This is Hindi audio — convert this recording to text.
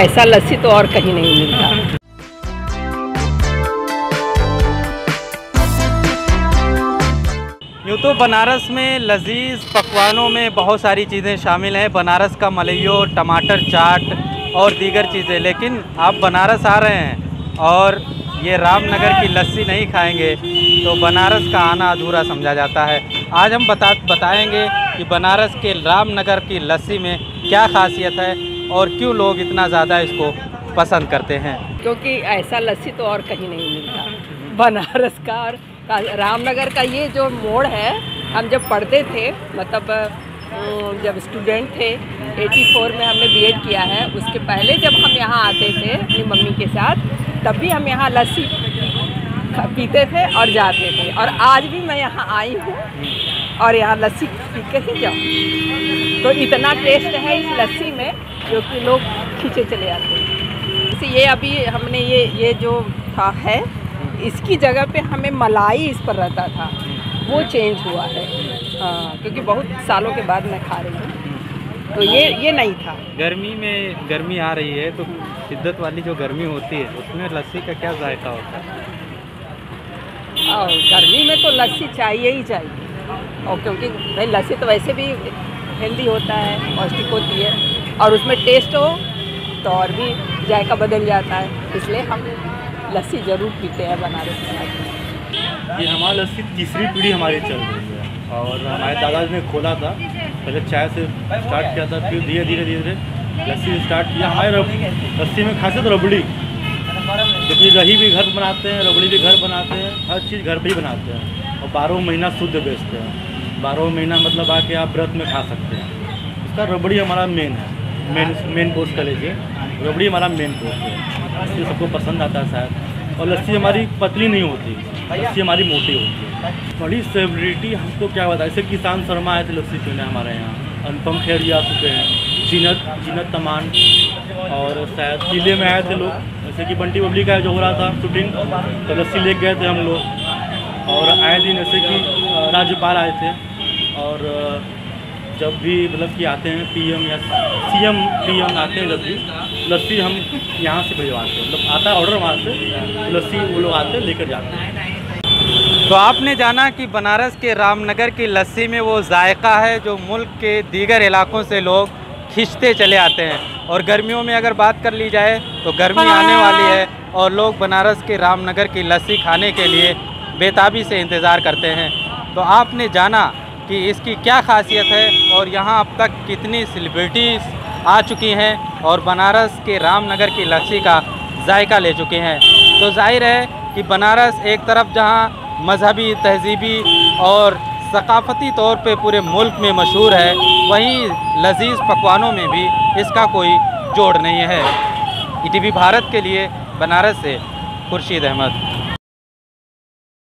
ऐसा लस्सी तो और कहीं नहीं मिलता। यूँ तो बनारस में लजीज पकवानों में बहुत सारी चीज़ें शामिल हैं, बनारस का मलइयो, टमाटर चाट और दीगर चीज़ें। लेकिन आप बनारस आ रहे हैं और ये रामनगर की लस्सी नहीं खाएंगे तो बनारस का आना अधूरा समझा जाता है। आज हम बताएंगे कि बनारस के रामनगर की लस्सी में क्या खासियत है और क्यों लोग इतना ज़्यादा इसको पसंद करते हैं। क्योंकि ऐसा लस्सी तो और कहीं नहीं मिलता। बनारस का और रामनगर का ये जो मोड़ है, हम जब पढ़ते थे, मतलब जब स्टूडेंट थे, 84 में हमने बीएड किया है, उसके पहले जब हम यहाँ आते थे अपनी मम्मी के साथ, तब भी हम यहाँ लस्सी पीते थे और जाते थे। और आज भी मैं यहाँ आई हूँ और यहाँ लस्सी पी के ही जाऊँ। तो इतना टेस्ट है इस लस्सी में जो कि लोग खींचे चले आते हैं। जैसे ये अभी हमने ये जो था है, इसकी जगह पे हमें मलाई इस पर रहता था, वो चेंज हुआ है। हाँ, क्योंकि बहुत सालों के बाद मैं खा रही हूँ, तो ये नहीं था। गर्मी में गर्मी आ रही है तो शिद्दत वाली जो गर्मी होती है उसमें लस्सी का क्या जायका होता है? और गर्मी में तो लस्सी चाहिए ही चाहिए। और क्योंकि भाई लस्सी तो वैसे भी हेल्दी होता है, पौष्टिक होती है, और उसमें टेस्ट हो तो और भी जायका बदल जाता है। इसलिए हम लस्सी ज़रूर पीते हैं बनारस में। ये हमारी लस्सी तीसरी पीढ़ी हमारी चल रही है और हमारे दादाजी ने खोला था। पहले चाय से स्टार्ट किया था, फिर धीरे धीरे लस्सी स्टार्ट किया। हमारे लस्सी में खासियत रबड़ी, क्योंकि दही भी घर पर बनाते हैं, रबड़ी भी घर बनाते हैं, हर चीज़ घर पर ही बनाते हैं और 12 महीना शुद्ध बेचते हैं। 12 महीना मतलब आके आप व्रत में खा सकते हैं। इसका रबड़ी हमारा मेन है, मेन कोर्स का लीजिए, रबड़ी हमारा मेन कोर्स है, इसलिए सबको पसंद आता है शायद। और लस्सी हमारी पतली नहीं होती, लस्सी हमारी मोटी होती है। बड़ी सेलिब्रिटी हमको क्या बताया, जैसे किसान शर्मा आए थे लस्सी पीने हमारे यहाँ, अनुपम खेर जी आ चुके हैं, जीनत तमान, और शायद किले में आए थे लोग, जैसे कि बंटी बबली का जो हो रहा था शूटिंग, तो लस्सी ले गए थे हम लोग। और आए दिन जैसे कि राज्यपाल आए थे, और जब भी मतलब कि आते हैं पीएम या सीएम पीएम आते हैं, जब भी लस्सी हम यहाँ से भिजवाते हैं, मतलब आता है ऑर्डर वहाँ से, लस्सी वो लोग आते हैं लेकर जाते हैं। तो आपने जाना कि बनारस के रामनगर की लस्सी में वो जायका है जो मुल्क के दीगर इलाकों से लोग खींचते चले आते हैं। और गर्मियों में अगर बात कर ली जाए तो गर्मी आने वाली है और लोग बनारस के रामनगर की लस्सी खाने के लिए बेताबी से इंतज़ार करते हैं। तो आपने जाना कि इसकी क्या खासियत है और यहाँ अब तक कितनी सेलिब्रिटीज़ आ चुकी हैं और बनारस के रामनगर की लस्सी का जायका ले चुके हैं। तो जाहिर है कि बनारस एक तरफ जहाँ मजहबी, तहजीबी और सकाफ़ती तौर पे पूरे मुल्क में मशहूर है, वहीं लजीज पकवानों में भी इसका कोई जोड़ नहीं है। ईटीवी भारत के लिए बनारस से खुर्शीद अहमद।